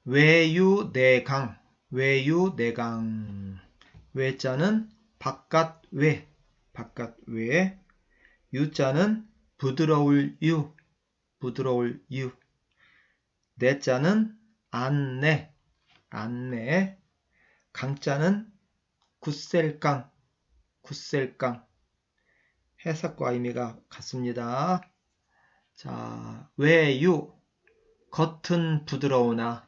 외유내강, 외유내강. 외자는 바깥외, 바깥외. 유자는 부드러울 유, 부드러울 유. 내자는 안내, 안내. 강자는 굳셀강, 굳셀강. 해석과 의미가 같습니다. 자, 외유, 겉은 부드러우나,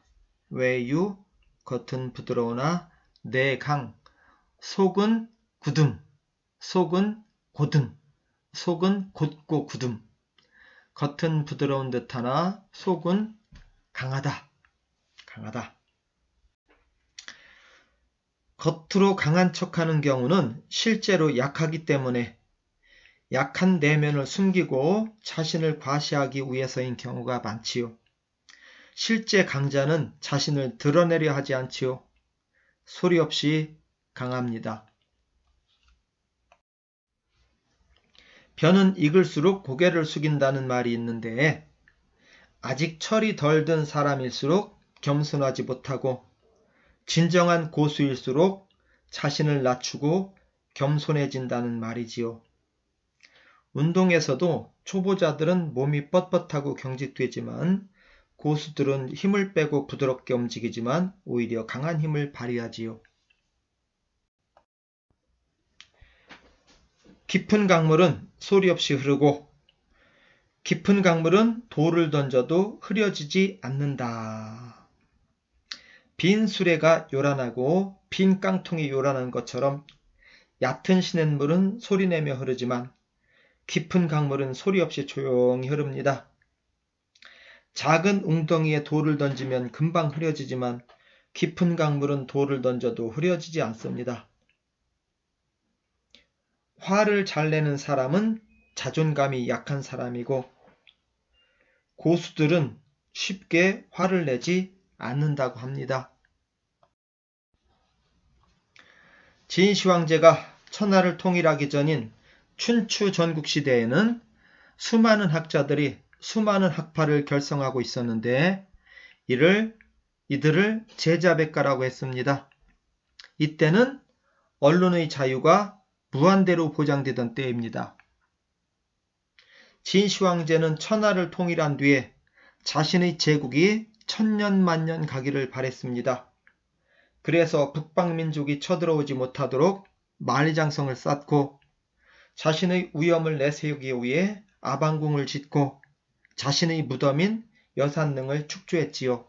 외유, 겉은 부드러우나, 내강, 속은 굳음, 속은 고듬, 속은 곧고 굳음. 겉은 부드러운 듯하나 속은 강하다, 강하다. 겉으로 강한 척하는 경우는 실제로 약하기 때문에 약한 내면을 숨기고 자신을 과시하기 위해서인 경우가 많지요. 실제 강자는 자신을 드러내려 하지 않지요. 소리 없이 강합니다. 벼는 익을수록 고개를 숙인다는 말이 있는데 아직 철이 덜 든 사람일수록 겸손하지 못하고 진정한 고수일수록 자신을 낮추고 겸손해진다는 말이지요. 운동에서도 초보자들은 몸이 뻣뻣하고 경직되지만 고수들은 힘을 빼고 부드럽게 움직이지만 오히려 강한 힘을 발휘하지요. 깊은 강물은 소리 없이 흐르고 깊은 강물은 돌을 던져도 흐려지지 않는다. 빈 수레가 요란하고 빈 깡통이 요란한 것처럼 얕은 시냇물은 소리내며 흐르지만 깊은 강물은 소리 없이 조용히 흐릅니다. 작은 웅덩이에 돌을 던지면 금방 흐려지지만 깊은 강물은 돌을 던져도 흐려지지 않습니다. 화를 잘 내는 사람은 자존감이 약한 사람이고 고수들은 쉽게 화를 내지 않는다고 합니다. 진시황제가 천하를 통일하기 전인 춘추 전국시대에는 수많은 학자들이 수많은 학파를 결성하고 있었는데 이들을 제자백가라고 했습니다. 이때는 언론의 자유가 무한대로 보장되던 때입니다. 진시황제는 천하를 통일한 뒤에 자신의 제국이 천년만년 가기를 바랬습니다. 그래서 북방민족이 쳐들어오지 못하도록 만리장성을 쌓고 자신의 위엄을 내세우기 위해 아방궁을 짓고 자신의 무덤인 여산릉을 축조했지요.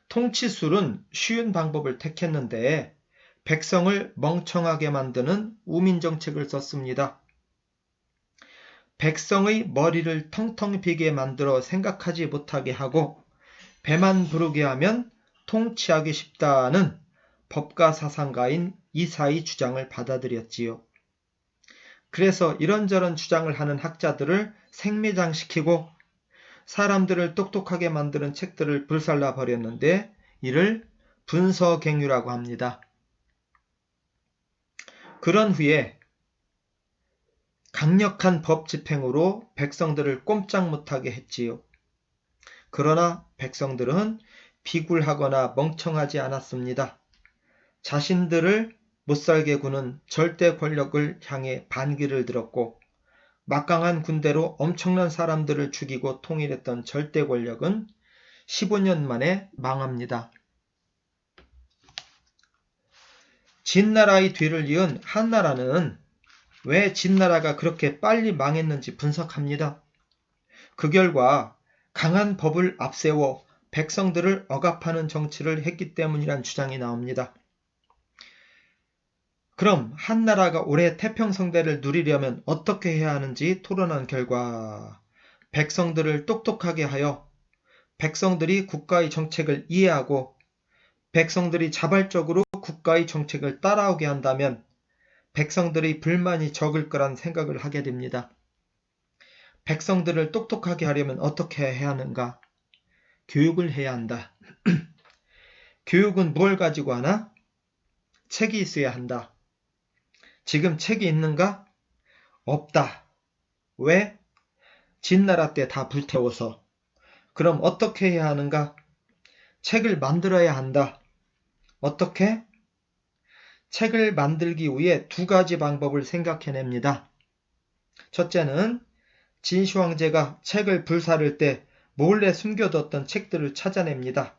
통치술은 쉬운 방법을 택했는데 백성을 멍청하게 만드는 우민정책을 썼습니다. 백성의 머리를 텅텅 비게 만들어 생각하지 못하게 하고 배만 부르게 하면 통치하기 쉽다는 법가 사상가인 이사의 주장을 받아들였지요. 그래서 이런저런 주장을 하는 학자들을 생매장시키고 사람들을 똑똑하게 만드는 책들을 불살라 버렸는데 이를 분서갱유라고 합니다. 그런 후에 강력한 법 집행으로 백성들을 꼼짝 못하게 했지요. 그러나 백성들은 비굴하거나 멍청하지 않았습니다. 자신들을 못살게 구는 절대 권력을 향해 반기를 들었고 막강한 군대로 엄청난 사람들을 죽이고 통일했던 절대 권력은 15년 만에 망합니다. 진나라의 뒤를 이은 한나라는 왜 진나라가 그렇게 빨리 망했는지 분석합니다. 그 결과 강한 법을 앞세워 백성들을 억압하는 정치를 했기 때문이란 주장이 나옵니다. 그럼 한나라가 올해 태평성대를 누리려면 어떻게 해야 하는지 토론한 결과 백성들을 똑똑하게 하여 백성들이 국가의 정책을 이해하고 백성들이 자발적으로 국가의 정책을 따라오게 한다면 백성들의 불만이 적을 거란 생각을 하게 됩니다. 백성들을 똑똑하게 하려면 어떻게 해야 하는가? 교육을 해야 한다. 교육은 뭘 가지고 하나? 책이 있어야 한다. 지금 책이 있는가? 없다. 왜? 진나라 때 다 불태워서. 그럼 어떻게 해야 하는가? 책을 만들어야 한다. 어떻게? 책을 만들기 위해 두 가지 방법을 생각해냅니다. 첫째는 진시 황제가 책을 불사를 때 몰래 숨겨뒀던 책들을 찾아냅니다.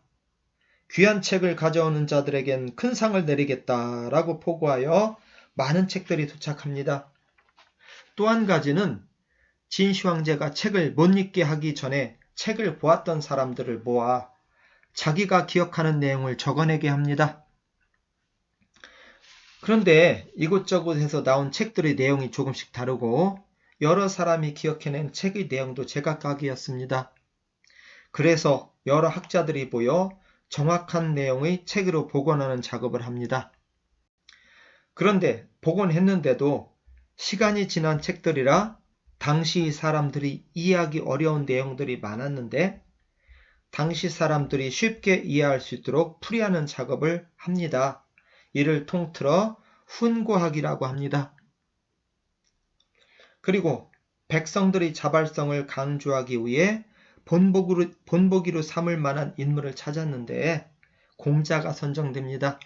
귀한 책을 가져오는 자들에겐 큰 상을 내리겠다라고 포고하여 많은 책들이 도착합니다. 또 한 가지는 진시 황제가 책을 못 읽게 하기 전에 책을 보았던 사람들을 모아 자기가 기억하는 내용을 적어내게 합니다. 그런데 이곳저곳에서 나온 책들의 내용이 조금씩 다르고 여러 사람이 기억해낸 책의 내용도 제각각이었습니다. 그래서 여러 학자들이 모여 정확한 내용의 책으로 복원하는 작업을 합니다. 그런데 복원했는데도 시간이 지난 책들이라 당시 사람들이 이해하기 어려운 내용들이 많았는데 당시 사람들이 쉽게 이해할 수 있도록 풀이하는 작업을 합니다. 이를 통틀어 훈고학이라고 합니다. 그리고 백성들의 자발성을 강조하기 위해 본보기로 삼을 만한 인물을 찾았는데 공자가 선정됩니다.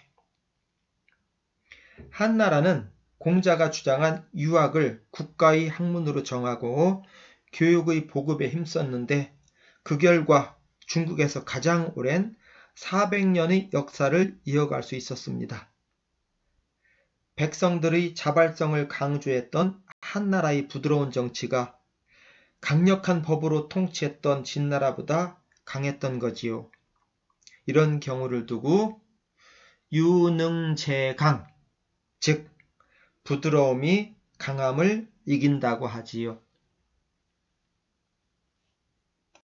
한나라는 공자가 주장한 유학을 국가의 학문으로 정하고 교육의 보급에 힘썼는데 그 결과 중국에서 가장 오랜 400년의 역사를 이어갈 수 있었습니다. 백성들의 자발성을 강조했던 한나라의 부드러운 정치가 강력한 법으로 통치했던 진나라보다 강했던 거지요. 이런 경우를 두고 유능제강, 즉 부드러움이 강함을 이긴다고 하지요.